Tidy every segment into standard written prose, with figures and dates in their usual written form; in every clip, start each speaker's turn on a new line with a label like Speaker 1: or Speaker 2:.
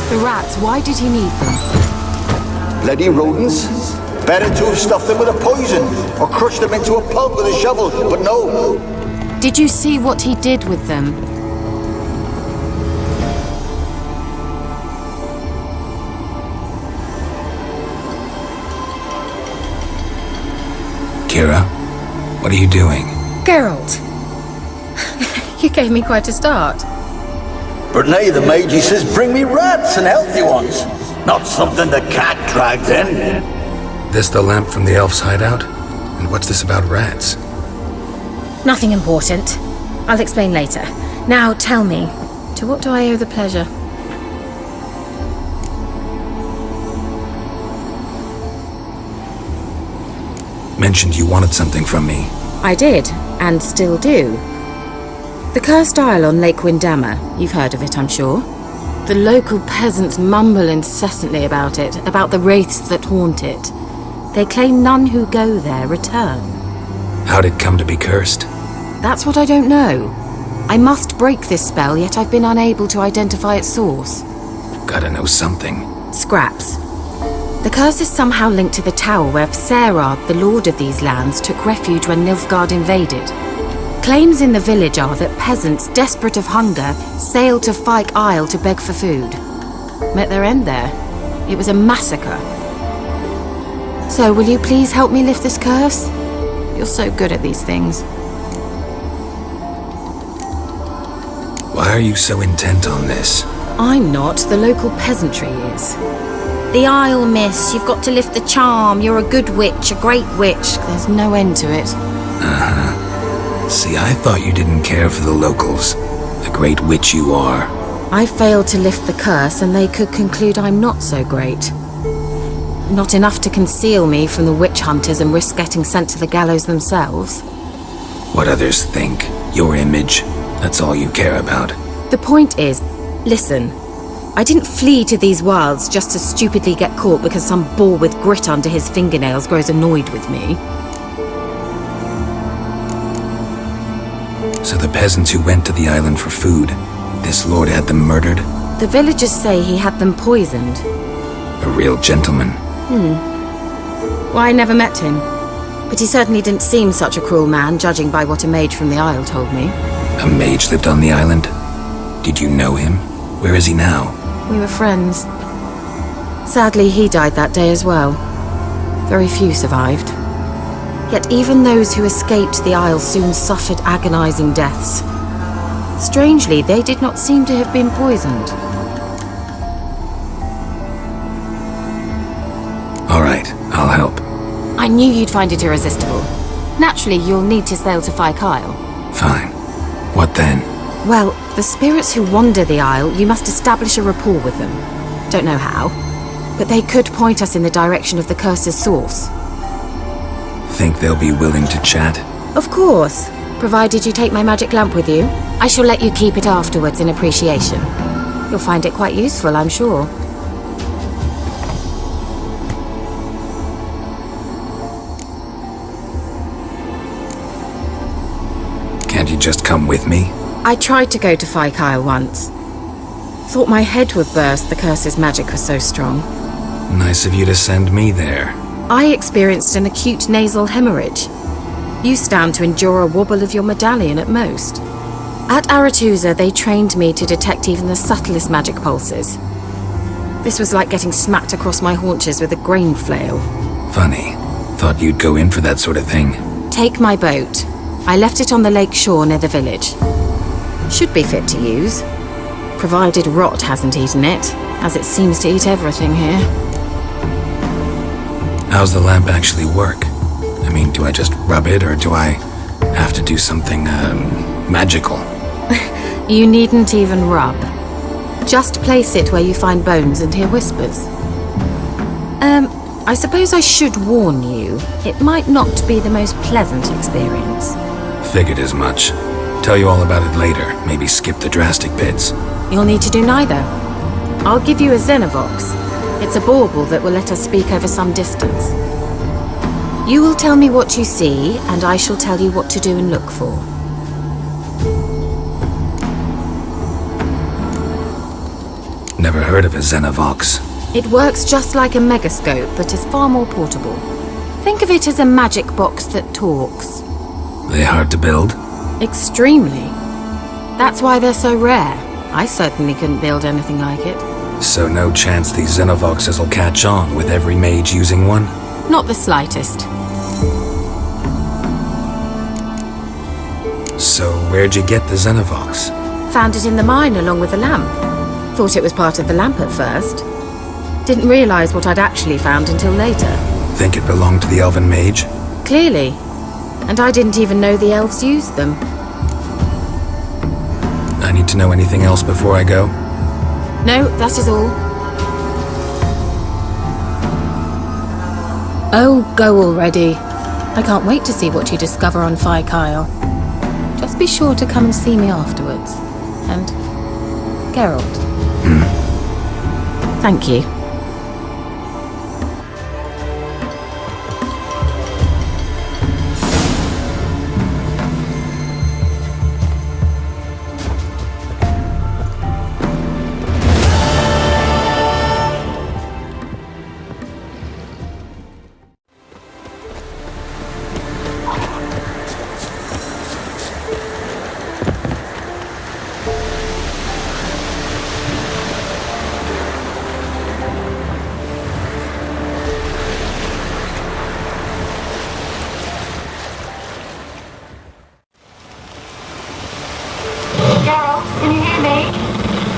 Speaker 1: The rats, why did he need them?
Speaker 2: Bloody rodents. Better to have stuffed them with a poison, or crushed them into a pulp with a shovel, but no.
Speaker 1: Did you see what he did with them?
Speaker 3: Keira, what are you doing?
Speaker 4: Geralt, you gave me quite a start.
Speaker 2: But now the mage says bring me rats and healthy ones. Not something the cat dragged in.
Speaker 3: This the lamp from the elf's hideout? And what's this about rats?
Speaker 4: Nothing important. I'll explain later. Now tell me, to what do I owe the pleasure?
Speaker 3: Mentioned you wanted something from me.
Speaker 4: I did, and still do. The cursed isle on Lake Windammer. You've heard of it, I'm sure.
Speaker 1: The local peasants mumble incessantly about it, about the wraiths that haunt it. They claim none who go there return.
Speaker 3: How'd it come to be cursed?
Speaker 1: That's what I don't know. I must break this spell, yet I've been unable to identify its source.
Speaker 3: Gotta know something.
Speaker 1: Scraps. The curse is somehow linked to the tower where Serard, the lord of these lands, took refuge when Nilfgaard invaded. Claims in the village are that peasants, desperate of hunger, sailed to Fyke Isle to beg for food. Met their end there. It was a massacre. So, will you please help me lift this curse? You're so good at these things.
Speaker 3: Why are you so intent on this?
Speaker 1: I'm not, the local peasantry is. The Isle, miss, you've got to lift the charm. You're a good witch, a great witch. There's no end to it.
Speaker 3: See, I thought you didn't care for the locals. The great witch you are.
Speaker 1: I failed to lift the curse, and they could conclude I'm not so great. Not enough to conceal me from the witch hunters and risk getting sent to the gallows themselves.
Speaker 3: What others think. Your image. That's all you care about.
Speaker 1: The point is, listen, I didn't flee to these wilds just to stupidly get caught because some boar with grit under his fingernails grows annoyed with me.
Speaker 3: So the peasants who went to the island for food, this lord had them murdered?
Speaker 1: The villagers say he had them poisoned.
Speaker 3: A real gentleman.
Speaker 1: Well, I never met him. But he certainly didn't seem such a cruel man, judging by what a mage from the Isle told me.
Speaker 3: A mage lived on the island? Did you know him? Where is he now?
Speaker 1: We were friends. Sadly, he died that day as well. Very few survived. Yet even those who escaped the Isle soon suffered agonizing deaths. Strangely, they did not seem to have been poisoned.
Speaker 3: All right, I'll help.
Speaker 1: I knew you'd find it irresistible. Naturally, you'll need to sail to Fyke Isle.
Speaker 3: Fine. What then?
Speaker 1: Well, the spirits who wander the Isle, you must establish a rapport with them. Don't know how, but they could point us in the direction of the curse's source.
Speaker 3: Think they'll be willing to chat?
Speaker 1: Of course, provided you take my magic lamp with you. I shall let you keep it afterwards in appreciation. You'll find it quite useful, I'm sure.
Speaker 3: Can't you just come with me?
Speaker 1: I tried to go to Fyke Isle once. Thought my head would burst, the curse's magic was so strong.
Speaker 3: Nice of you to send me there.
Speaker 1: I experienced an acute nasal hemorrhage. You stand to endure a wobble of your medallion at most. At Aretusa, they trained me to detect even the subtlest magic pulses. This was like getting smacked across my haunches with a grain flail.
Speaker 3: Funny. Thought you'd go in for that sort of thing.
Speaker 1: Take my boat. I left it on the lake shore near the village. Should be fit to use. Provided rot hasn't eaten it, as it seems to eat everything here.
Speaker 3: How's the lamp actually work? I mean, do I just rub it, or do I have to do something, magical?
Speaker 1: You needn't even rub. Just place it where you find bones and hear whispers. I suppose I should warn you, it might not be the most pleasant experience.
Speaker 3: Figured as much. Tell you all about it later, maybe skip the drastic bits.
Speaker 1: You'll need to do neither. I'll give you a Xenovox. It's a bauble that will let us speak over some distance. You will tell me what you see, and I shall tell you what to do and look for.
Speaker 3: Never heard of a Xenovox.
Speaker 1: It works just like a megascope, but is far more portable. Think of it as a magic box that talks.
Speaker 3: They hard to build?
Speaker 1: Extremely. That's why they're so rare. I certainly couldn't build anything like it.
Speaker 3: So no chance these Xenovoxes will catch on with every mage using one?
Speaker 1: Not the slightest.
Speaker 3: So where'd you get the Xenovox?
Speaker 1: Found it in the mine along with the lamp. Thought it was part of the lamp at first. Didn't realize what I'd actually found until later.
Speaker 3: Think it belonged to the elven mage?
Speaker 1: Clearly. And I didn't even know the elves used them.
Speaker 3: I need to know anything else before I go?
Speaker 1: No, that is all.
Speaker 4: Oh, go already. I can't wait to see what you discover on Phi Kyle. Just be sure to come and see me afterwards. And Geralt.
Speaker 1: Thank you.
Speaker 5: Geralt, can you hear me?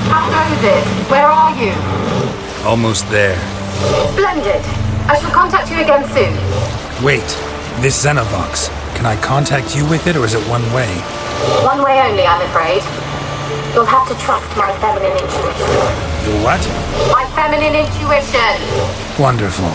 Speaker 5: How goes it? Where are you?
Speaker 3: Almost there.
Speaker 5: Splendid. I shall contact you again soon.
Speaker 3: Wait, this Xenovox. Can I contact you with it, or is it one way?
Speaker 5: One way only, I'm afraid. You'll have to trust my feminine intuition.
Speaker 3: Your what?
Speaker 5: My feminine intuition!
Speaker 3: Wonderful.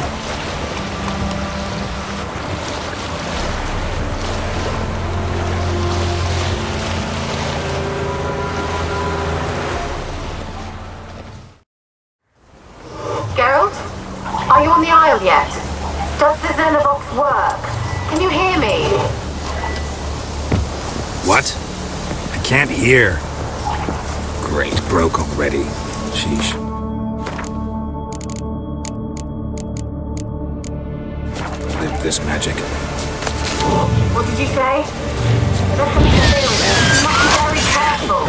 Speaker 5: Geralt? Are you on the Isle yet? Does the Xenovox work? Can you hear me?
Speaker 3: What? I can't hear. Great, broke already. Sheesh. Live this magic.
Speaker 5: What did you say? Listen to this. You must be very careful.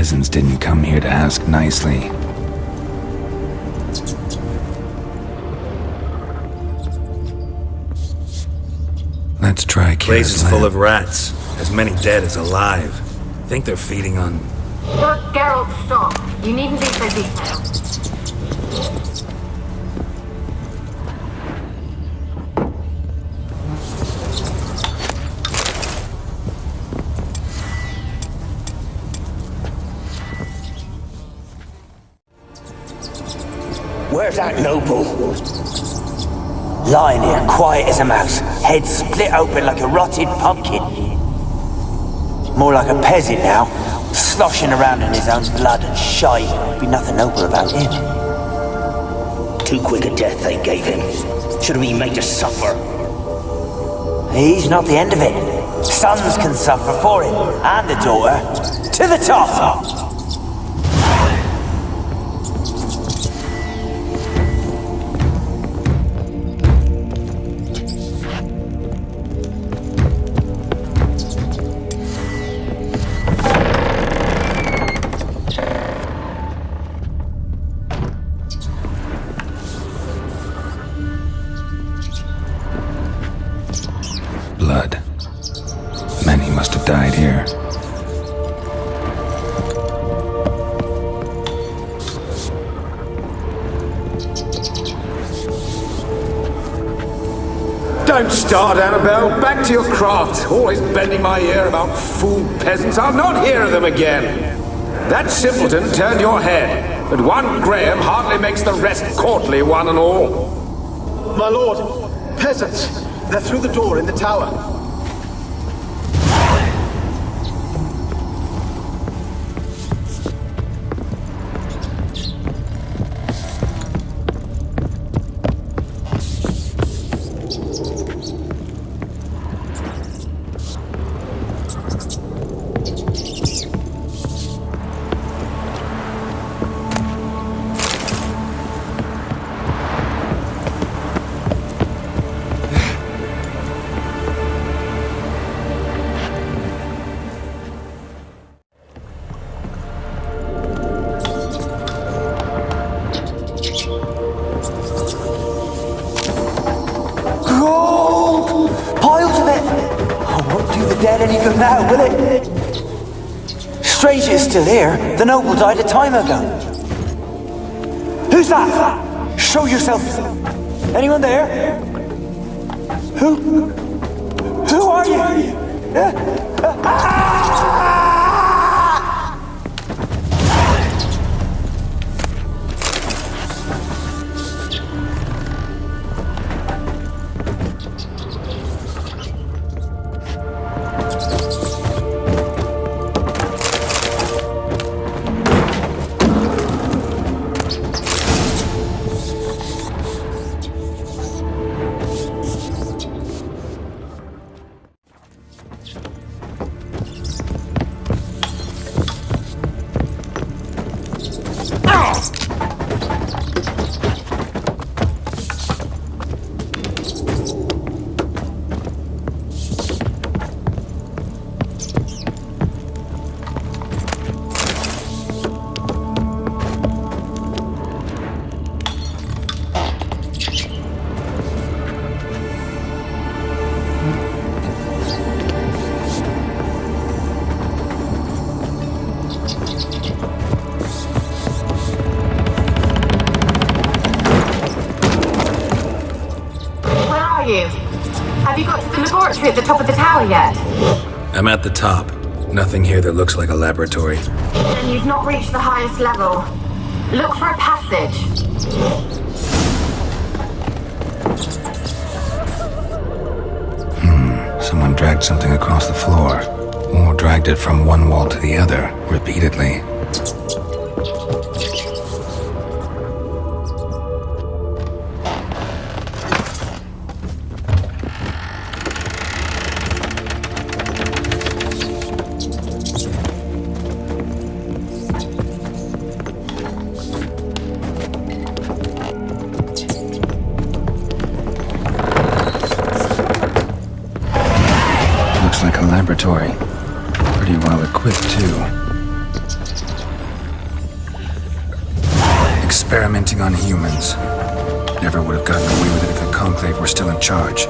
Speaker 3: peasants didn't come here to ask nicely. Let's try Keira's
Speaker 6: Place is full
Speaker 3: lab.
Speaker 6: of rats. As many dead as alive. Think they're feeding on...
Speaker 5: Look, Geralt, stop. You needn't be so detailed.
Speaker 7: Where's that noble? Lying here, quiet as a mouse, head split open like a rotted pumpkin. More like a peasant now, sloshing around in his own blood and shite. Be nothing noble about him.
Speaker 8: Too quick a death they gave him. Should have been made to suffer.
Speaker 7: He's not the end of it. Sons can suffer for him, and the daughter. To the top!
Speaker 3: Blood. Many must have died here.
Speaker 9: Don't start, Annabelle. Back to your craft. Always bending my ear about fool peasants. I'll not hear of them again. That simpleton turned your head, but one Graham hardly makes the rest courtly, one and all.
Speaker 2: My lord, peasants. They're through the door in the tower.
Speaker 7: Any good now, will it? Strange it's still here. The noble died a time ago. Who's that? Show yourself. Anyone there? Who are you?
Speaker 5: Have you got to the laboratory at the top of the tower yet?
Speaker 6: I'm at the top. Nothing here that looks like a laboratory.
Speaker 5: Then you've not reached the highest level. Look for a passage.
Speaker 3: Someone dragged something across the floor. Or dragged it from one wall to the other, repeatedly. Looks like a laboratory. Pretty well equipped, too. Experimenting on humans. Never would have gotten away with it if the Conclave were still in charge.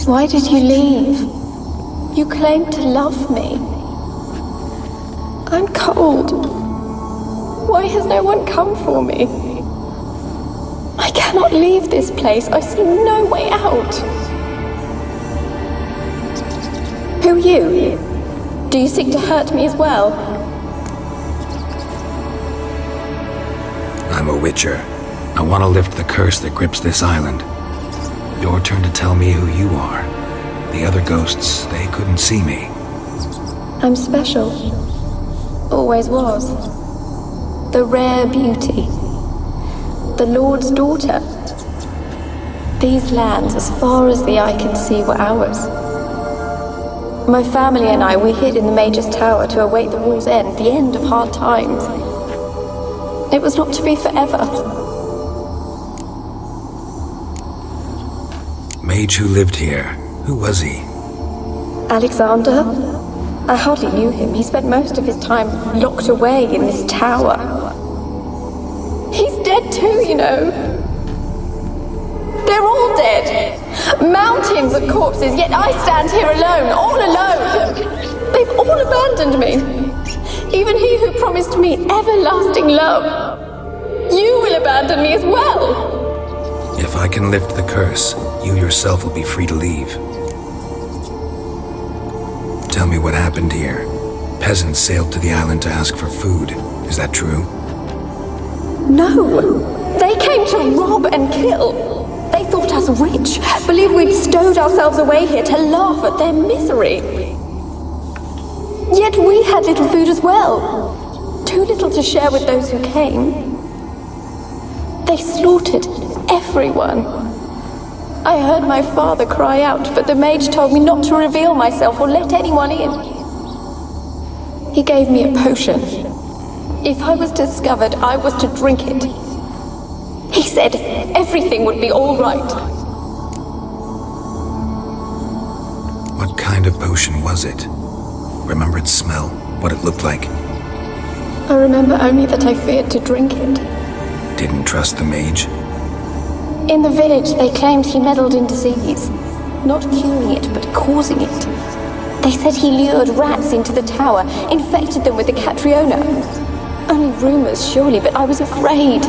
Speaker 10: Why did you leave? You claimed to love me. I'm cold. Why has no one come for me? I cannot leave this place. I see no way out. Who are you? Do you seek to hurt me as well?
Speaker 3: I'm a Witcher. I want to lift the curse that grips this island. Your turn to tell me who you are. The other ghosts, they couldn't see me.
Speaker 10: I'm special. Always was. The rare beauty. The Lord's daughter. These lands, as far as the eye can see, were ours. My family and I, we hid in the Mage's Tower to await the war's end, the end of hard times. It was not to be forever.
Speaker 3: Mage who lived here. Who was he?
Speaker 10: Alexander? I hardly knew him. He spent most of his time locked away in this tower. He's dead too, you know. They're all dead. Mountains of corpses, yet I stand here alone, all alone. They've all abandoned me. Even he who promised me everlasting love. You will abandon me as well.
Speaker 3: If I can lift the curse, you yourself will be free to leave. Tell me what happened here. Peasants sailed to the island to ask for food. Is that true?
Speaker 10: No. They came to rob and kill. They thought us rich, believed we'd stowed ourselves away here to laugh at their misery. Yet we had little food as well. Too little to share with those who came. They slaughtered everyone. I heard my father cry out, but the mage told me not to reveal myself or let anyone in. He gave me a potion. If I was discovered, I was to drink it. He said everything would be all right.
Speaker 3: What kind of potion was it? Remember its smell? What it looked like?
Speaker 10: I remember only that I feared to drink it.
Speaker 3: Didn't trust the mage?
Speaker 10: In the village, they claimed he meddled in disease. Not curing it, but causing it. They said he lured rats into the tower, infected them with the Catriona. Only rumors, surely, but I was afraid.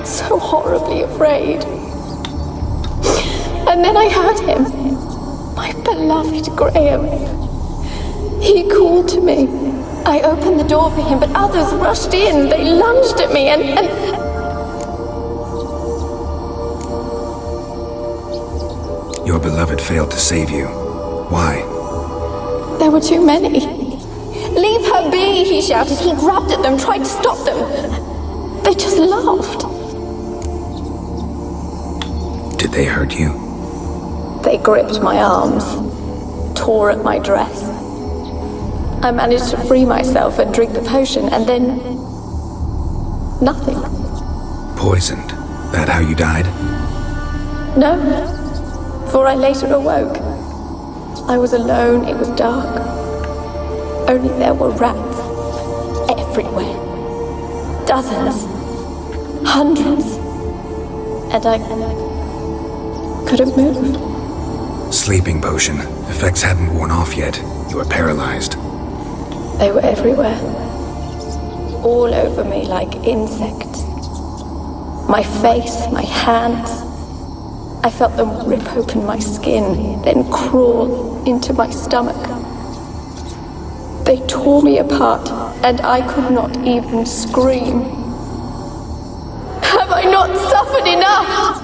Speaker 10: So horribly afraid. And then I heard him. My beloved Graham. He called to me. I opened the door for him, but others rushed in. They lunged at me and...
Speaker 3: Your beloved failed to save you. Why?
Speaker 10: There were too many. Leave her be, he shouted. He grabbed at them, tried to stop them. They just laughed.
Speaker 3: Did they hurt you?
Speaker 10: They gripped my arms, tore at my dress. I managed to free myself and drink the potion, and then... nothing.
Speaker 3: Poisoned? That how you died?
Speaker 10: No. For I later awoke. I was alone, it was dark. Only there were rats. Everywhere. Dozens. Hundreds. And I couldn't move.
Speaker 3: Sleeping potion. Effects hadn't worn off yet. You were paralyzed.
Speaker 10: They were everywhere. All over me like insects. My face, my hands. I felt them rip open my skin, then crawl into my stomach. They tore me apart, and I could not even scream. Have I not suffered enough?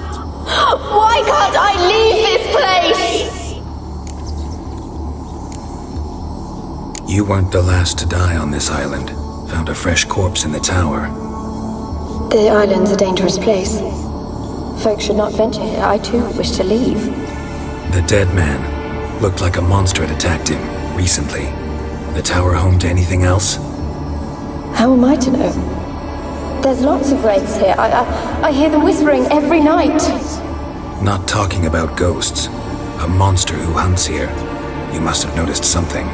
Speaker 10: Why can't I leave this place?
Speaker 3: You weren't the last to die on this island. Found a fresh corpse in the tower.
Speaker 10: The island's a dangerous place. Folks should not venture here. I too wish to leave.
Speaker 3: The dead man looked like a monster had attacked him recently. The tower home to anything else?
Speaker 10: How am I to know? There's lots of wraiths here. I hear them whispering every night.
Speaker 3: Not talking about ghosts. A monster who hunts here. You must have noticed something.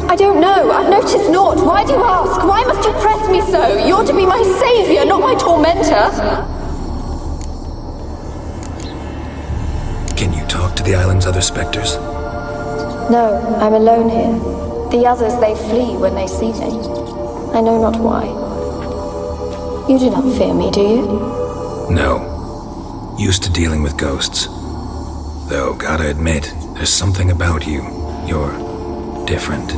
Speaker 10: I don't know. I've noticed naught. Why do you ask? Why must you press me so? You're to be my savior, not my tormentor.
Speaker 3: Can you talk to the island's other specters?
Speaker 10: No, I'm alone here. The others, they flee when they see me. I know not why. You do not fear me, do you?
Speaker 3: No. Used to dealing with ghosts. Though, gotta admit, there's something about you. You're different.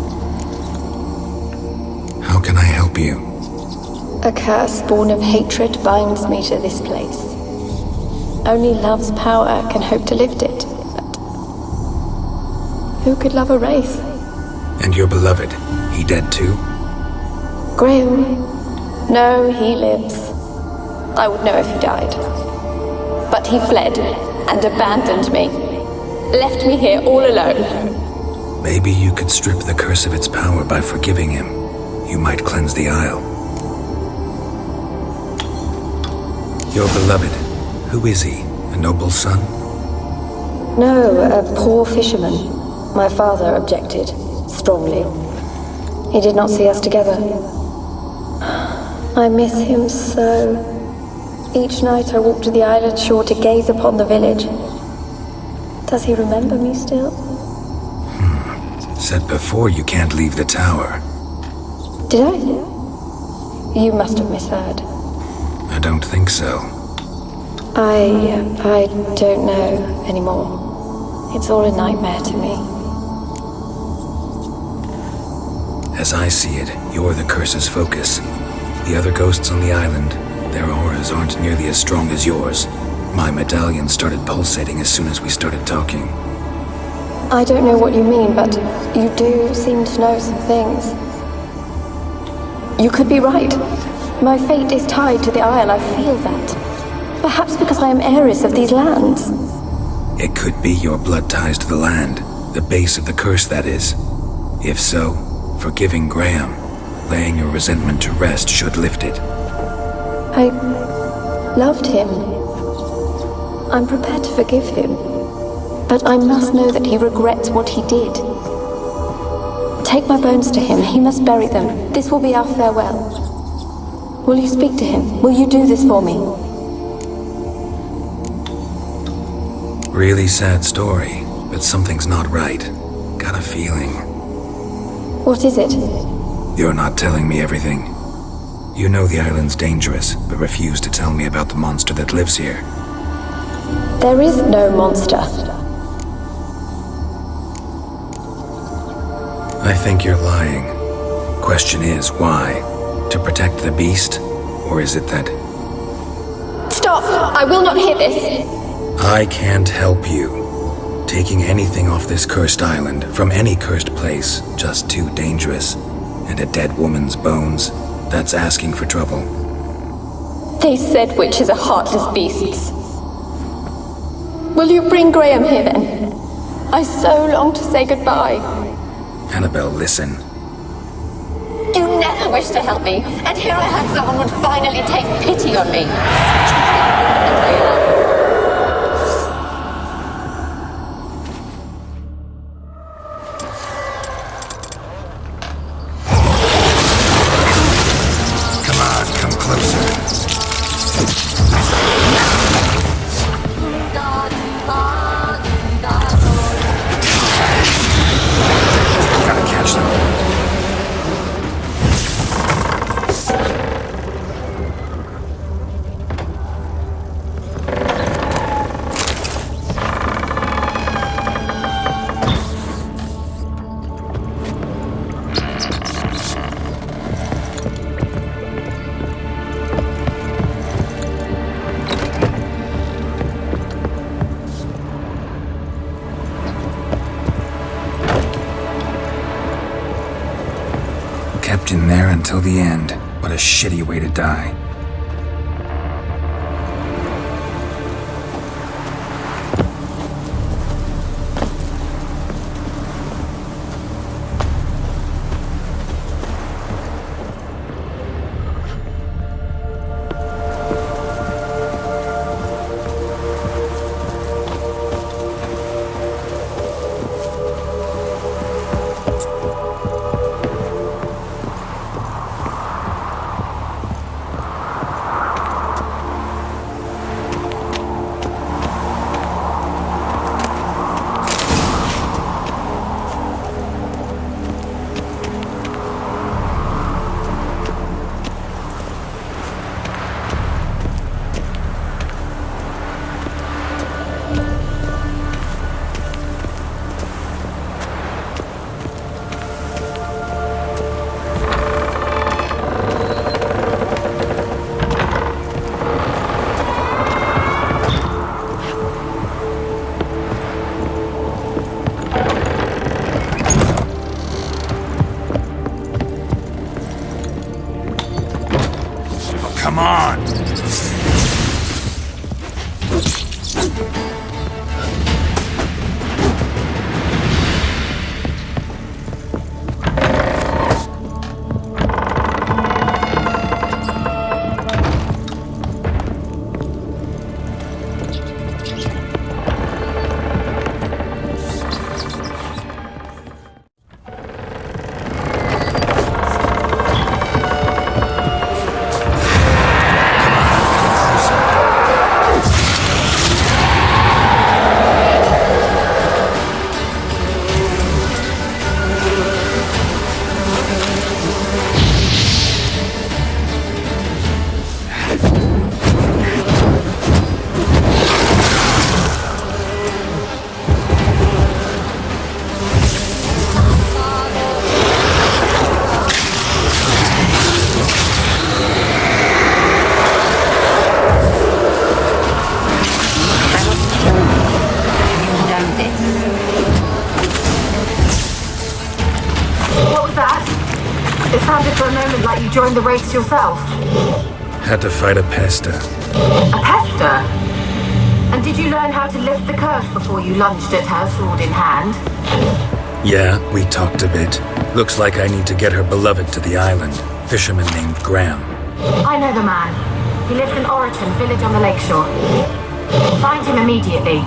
Speaker 3: How can I help you?
Speaker 10: A curse born of hatred binds me to this place. Only love's power can hope to lift it. But who could love a wraith?
Speaker 3: And your beloved, he dead too?
Speaker 10: Graham? No, he lives. I would know if he died. But he fled and abandoned me. Left me here all alone.
Speaker 3: Maybe you could strip the curse of its power by forgiving him. You might cleanse the isle. Your beloved, who is he? A noble son?
Speaker 10: No, a poor fisherman. My father objected, strongly. He did not see us together. I miss him so. Each night I walk to the island shore to gaze upon the village. Does he remember me still?
Speaker 3: Said before you can't leave the tower.
Speaker 10: Did I? You must have misheard.
Speaker 3: I don't think so.
Speaker 10: I don't know anymore. It's all a nightmare to me.
Speaker 3: As I see it, you're the curse's focus. The other ghosts on the island, their auras aren't nearly as strong as yours. My medallion started pulsating as soon as we started talking.
Speaker 10: I don't know what you mean, but you do seem to know some things. You could be right. My fate is tied to the Isle, I feel that. Perhaps because I am heiress of these lands.
Speaker 3: It could be your blood ties to the land, the base of the curse, that is. If so, forgiving Graham, laying your resentment to rest should lift it.
Speaker 10: I loved him. I'm prepared to forgive him. But I must know that he regrets what he did. Take my bones to him. He must bury them. This will be our farewell. Will you speak to him? Will you do this for me?
Speaker 3: Really sad story, but something's not right. Got a feeling.
Speaker 10: What is it?
Speaker 3: You're not telling me everything. You know the island's dangerous, but refuse to tell me about the monster that lives here.
Speaker 10: There is no monster.
Speaker 3: I think you're lying. Question is, why? To protect the beast? Or is it that...
Speaker 10: Stop! I will not hear this!
Speaker 3: I can't help you. Taking anything off this cursed island, from any cursed place, just too dangerous. And a dead woman's bones, that's asking for trouble.
Speaker 10: They said witches are heartless beasts. Will you bring Graham here then? I so long to say goodbye.
Speaker 3: Annabelle, listen.
Speaker 10: You never wished to help me, and here I had someone would finally take pity on me.
Speaker 3: Come on, come closer. Gotta catch them. Kept in there until the end. What a shitty way to die.
Speaker 6: Come on!
Speaker 5: Joined the race yourself?
Speaker 3: Had to fight a pester.
Speaker 5: A pester? And did you learn how to lift the curse before you lunged at her, sword in hand?
Speaker 3: Yeah, we talked a bit. Looks like I need to get her beloved to the island. Fisherman named Graham.
Speaker 5: I know the man. He lives in Oriton, village on the lakeshore. Find him immediately.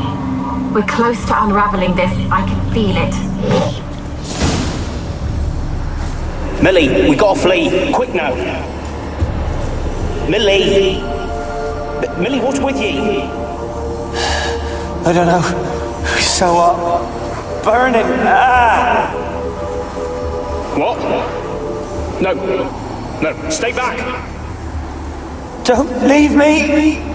Speaker 5: We're close to unraveling this. I can feel it.
Speaker 8: Millie, we gotta flee. Quick now. Millie! Millie, what's with you?
Speaker 7: I don't know. It's so hot. Burning. Ah!
Speaker 9: What? No. No, stay back.
Speaker 7: Don't leave me!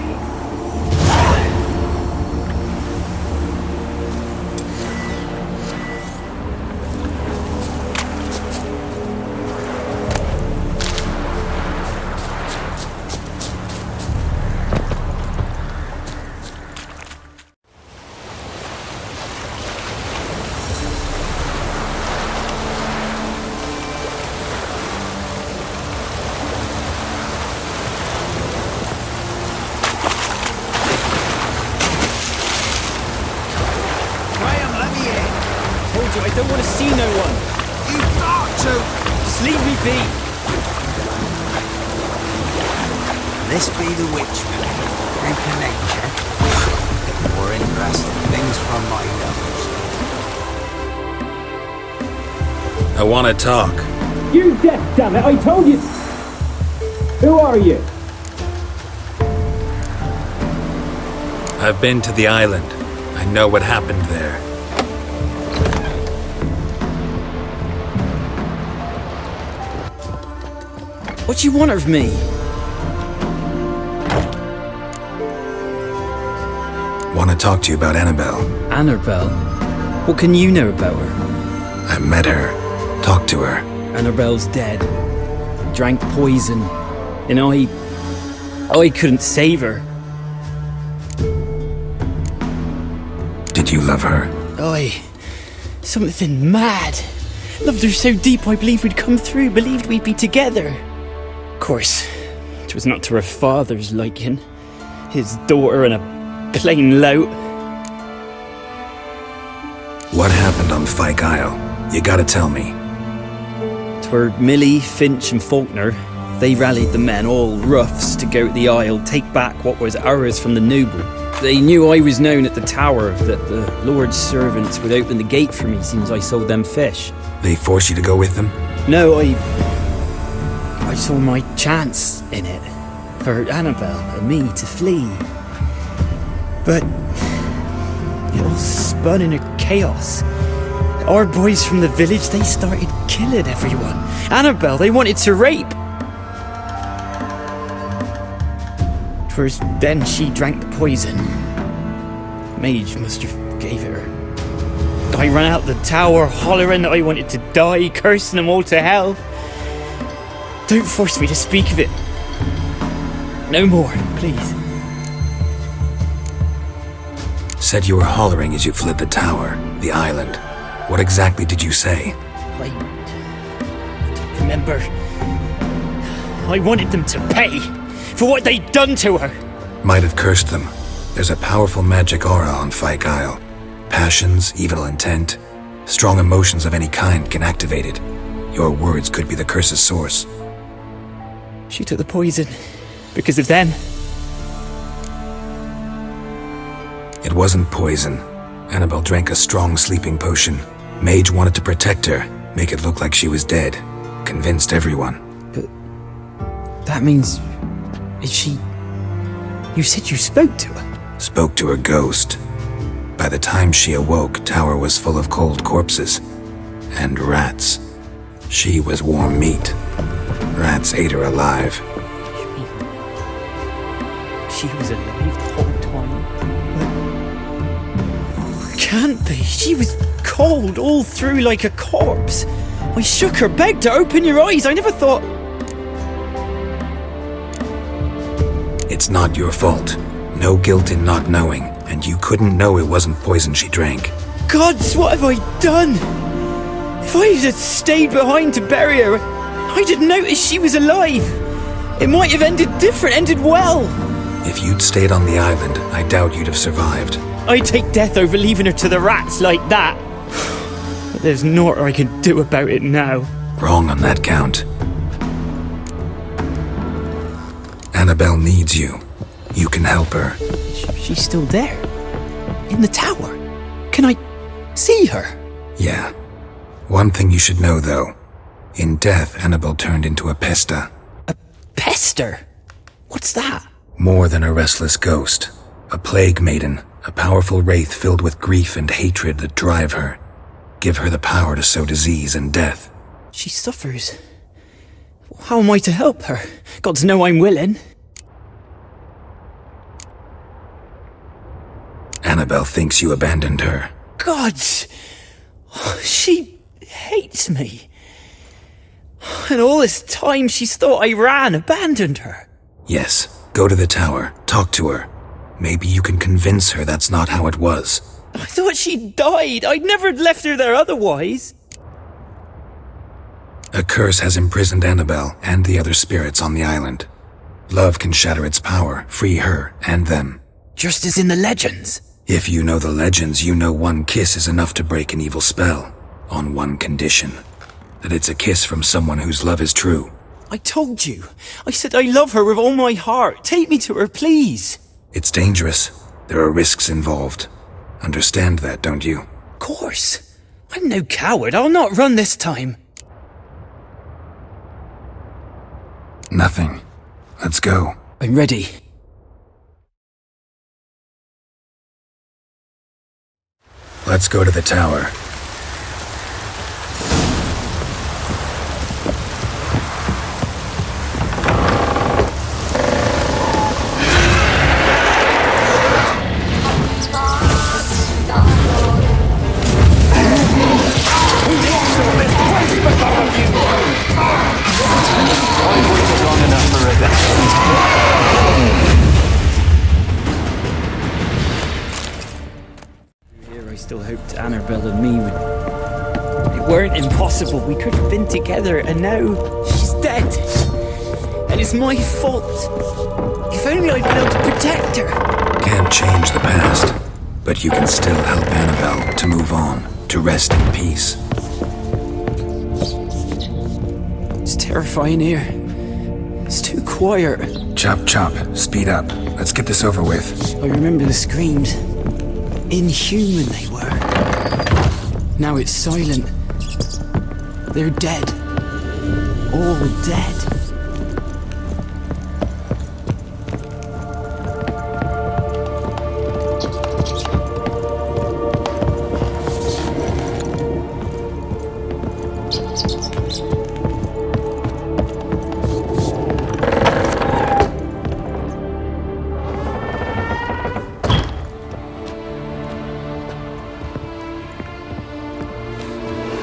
Speaker 11: I don't want to see no one. You've got to! Just leave me be.
Speaker 12: This be the witch and connection. More interesting things from my nose.
Speaker 3: I want to talk.
Speaker 13: You deaf, damn it! I told you! Who are you?
Speaker 3: I've been to the island. I know what happened there.
Speaker 11: What you want of me?
Speaker 3: Want to talk to you about Annabelle.
Speaker 11: Annabelle? What can you know about her?
Speaker 3: I met her. Talked to her.
Speaker 11: Annabelle's dead. Drank poison. And I couldn't save her.
Speaker 3: Did you love her?
Speaker 11: Something mad. Loved her so deep I believed we'd come through, believed we'd be together. Of course, it was not to her father's liking. His daughter and a plain lout.
Speaker 3: What happened on Fyke Isle? You gotta tell me.
Speaker 11: 'Twere Millie, Finch and Faulkner. They rallied the men, all roughs, to go to the Isle, take back what was ours from the noble. They knew I was known at the tower, that the Lord's servants would open the gate for me since I sold them fish.
Speaker 3: They forced you to go with them?
Speaker 11: No, I saw my chance in it, for Annabelle and me to flee. But it all spun in a chaos. Our boys from the village, they started killing everyone. Annabelle, they wanted to rape. 'Twas then she drank the poison. Mage must have gave it her. I ran out the tower hollering that I wanted to die, cursing them all to hell. Don't force me to speak of it. No more, please.
Speaker 3: Said you were hollering as you fled the tower, the island. What exactly did you say?
Speaker 11: I don't remember. I wanted them to pay For what they'd done to her.
Speaker 3: Might have cursed them. There's a powerful magic aura on Fyke Isle. Passions, evil intent, strong emotions of any kind can activate it. Your words could be the curse's source.
Speaker 11: She took the poison because of them.
Speaker 3: It wasn't poison. Annabelle drank a strong sleeping potion. Mage wanted to protect her, make it look like she was dead. Convinced everyone.
Speaker 11: But that means... Is she... You said you spoke to her?
Speaker 3: Spoke to her ghost. By the time she awoke, Tower was full of cold corpses. And rats. She was warm meat. Rats ate her alive.
Speaker 11: You mean... She was alive the whole time? But... Can't be. She was cold all through like a corpse. I shook her, begged her, open your eyes. I never thought...
Speaker 3: It's not your fault. No guilt in not knowing, and you couldn't know it wasn't poison she drank.
Speaker 11: Gods, what have I done? If I had stayed behind to bury her, I'd have noticed she was alive. It might have ended different, ended well.
Speaker 3: If you'd stayed on the island, I doubt you'd have survived.
Speaker 11: I'd take death over leaving her to the rats like that. But there's naught I can do about it now.
Speaker 3: Wrong on that count. Annabelle needs you. You can help her.
Speaker 11: She's still there? In the tower? Can I see her?
Speaker 3: Yeah. One thing you should know, though. In death, Annabelle turned into a pesta.
Speaker 11: A pester? What's that?
Speaker 3: More than a restless ghost. A plague maiden. A powerful wraith filled with grief and hatred that drive her. Give her the power to sow disease and death.
Speaker 11: She suffers. How am I to help her? Gods know I'm willing.
Speaker 3: Annabelle thinks you abandoned her.
Speaker 11: Gods! She hates me. And all this time she's thought I abandoned her.
Speaker 3: Yes, go to the tower, talk to her. Maybe you can convince her that's not how it was.
Speaker 11: I thought she died. I'd never left her there otherwise.
Speaker 3: A curse has imprisoned Annabelle and the other spirits on the island. Love can shatter its power, free her and them.
Speaker 11: Just as in the legends.
Speaker 3: If you know the legends, you know one kiss is enough to break an evil spell. On one condition. That it's a kiss from someone whose love is true.
Speaker 11: I told you. I said I love her with all my heart. Take me to her, please.
Speaker 3: It's dangerous. There are risks involved. Understand that, don't you?
Speaker 11: Of course. I'm no coward. I'll not run this time.
Speaker 3: Nothing. Let's go.
Speaker 11: I'm ready.
Speaker 3: Let's go to the tower.
Speaker 11: I still hoped Annabelle and me would... It weren't impossible. We could have been together, and now she's dead. And it's my fault. If only I'd been able to protect her.
Speaker 3: Can't change the past, but you can still help Annabelle to move on, to rest in peace.
Speaker 11: It's terrifying here. It's too quiet.
Speaker 3: Chop, chop. Speed up. Let's get this over with.
Speaker 11: I remember the screams. Inhuman they were. Now it's silent. They're dead. All dead.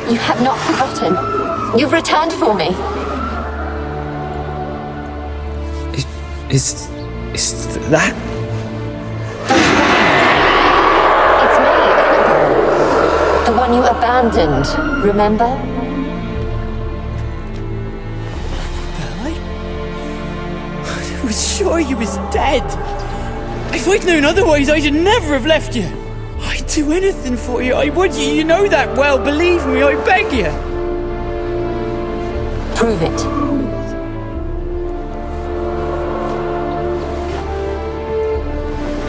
Speaker 10: You have not forgotten. You've returned for me.
Speaker 11: Is that?
Speaker 10: It's me, Annabelle. The one you abandoned, remember?
Speaker 11: There was was sure you was dead. If I'd known otherwise, I'd never have left you. I'd do anything for you, I would. You know that well, believe me, I beg you.
Speaker 5: Prove it.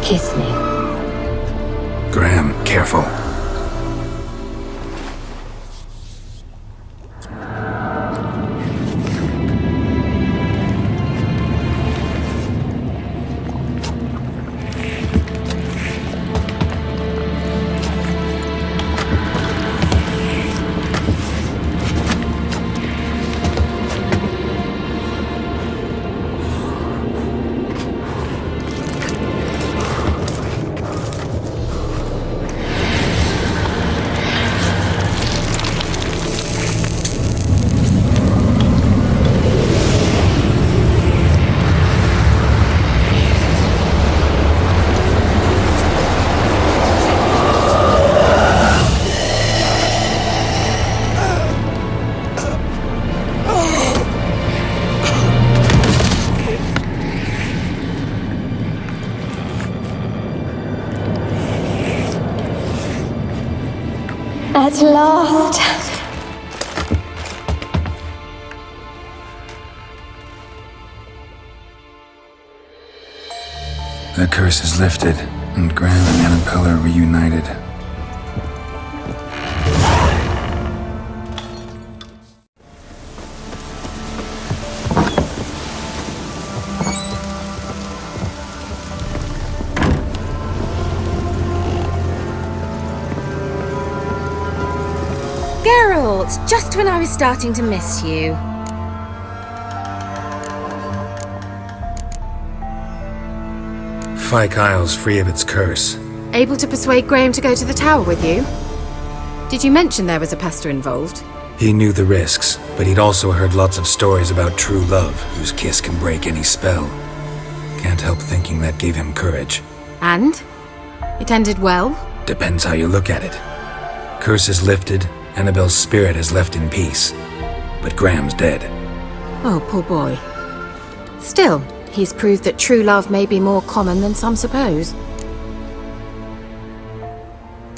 Speaker 5: Kiss me.
Speaker 3: Graham, careful.
Speaker 10: At last.
Speaker 3: The curse is lifted, and Graham and Annabelle are reunited.
Speaker 1: Geralt, just when I was starting to miss you.
Speaker 3: Fyke Isle's free of its curse.
Speaker 1: Able to persuade Graham to go to the tower with you? Did you mention there was a pester involved?
Speaker 3: He knew the risks, but he'd also heard lots of stories about true love, whose kiss can break any spell. Can't help thinking that gave him courage.
Speaker 1: And? It ended well?
Speaker 3: Depends how you look at it. Curse is lifted, Annabelle's spirit is left in peace. But Graham's dead.
Speaker 1: Oh, poor boy. Still, he's proved that true love may be more common than some suppose.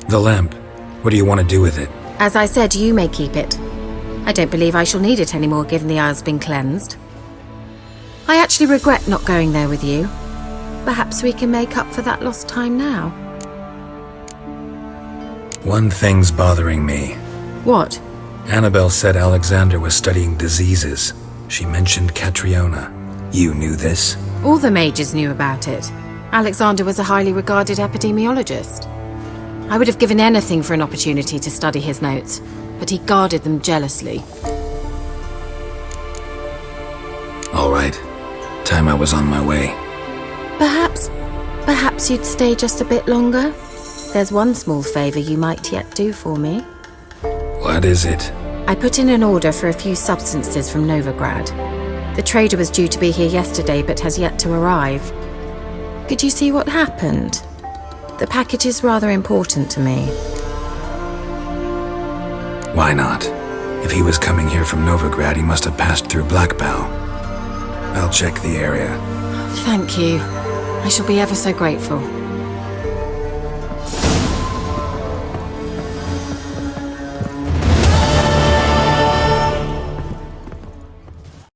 Speaker 3: The lamp. What do you want to do with it?
Speaker 1: As I said, you may keep it. I don't believe I shall need it anymore, given the Isle's been cleansed. I actually regret not going there with you. Perhaps we can make up for that lost time now.
Speaker 3: One thing's bothering me.
Speaker 1: What?
Speaker 3: Annabelle said Alexander was studying diseases. She mentioned Catriona. You knew this?
Speaker 1: All the mages knew about it. Alexander was a highly regarded epidemiologist. I would have given anything for an opportunity to study his notes, but he guarded them jealously.
Speaker 3: All right. Time I was on my way.
Speaker 1: Perhaps you'd stay just a bit longer? There's one small favor you might yet do for me.
Speaker 3: What is it?
Speaker 1: I put in an order for a few substances from Novigrad. The trader was due to be here yesterday, but has yet to arrive. Could you see what happened? The package is rather important to me.
Speaker 3: Why not? If he was coming here from Novigrad, he must have passed through Blackbow. I'll check the area.
Speaker 1: Thank you. I shall be ever so grateful.